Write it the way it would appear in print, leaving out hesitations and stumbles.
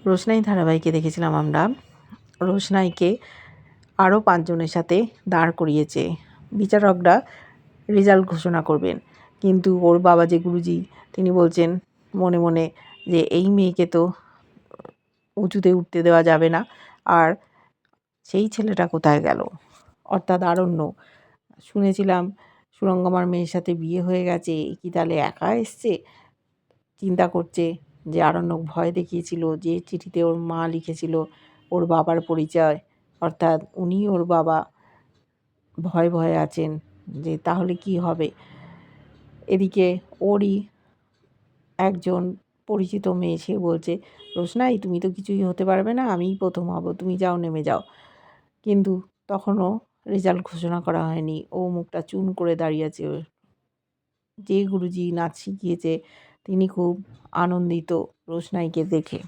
রোশনাই ধারাবাহিকে দেখেছিলাম আমরা রোশনাইকে আরও 5 জনের সাথে দাঁড় করিয়েছে। বিচারকরা রেজাল্ট ঘোষণা করবেন, কিন্তু ওর বাবা যে গুরুজি তিনি বলছেন মনে মনে যে এই মেয়েকে তো উঁচুতে উঠতে দেওয়া যাবে না। আর সেই ছেলেটা কোথায় গেল, অর্থাৎ আরণ্য। শুনেছিলাম সুরঙ্গমার মেয়ের সাথে বিয়ে হয়ে গেছে, কি তাহলে একা এসছে? চিন্তা করছে যে আরণ্যক ভয় দেখিয়েছিল, যে চিঠিতে ওর মা লিখেছিল ওর বাবার পরিচয়, অর্থাৎ উনি ওর বাবা। ভয়ে ভয়ে আছেন যে তাহলে কি হবে। এদিকে ওরই একজন পরিচিত মেয়ে, সে বলছে রোশনাই তুমি তো কিছুই হতে পারবে না, আমিই প্রথম হব, তুমি যাও, নেমে যাও। কিন্তু তখনও রেজাল্ট ঘোষণা করা হয়নি। ও মুখটা চুন করে দাঁড়িয়ে আছে। যে গুরুজি নাচ শিখিয়েছে তিনি খুব আনন্দিত রোশনাইকে দেখে।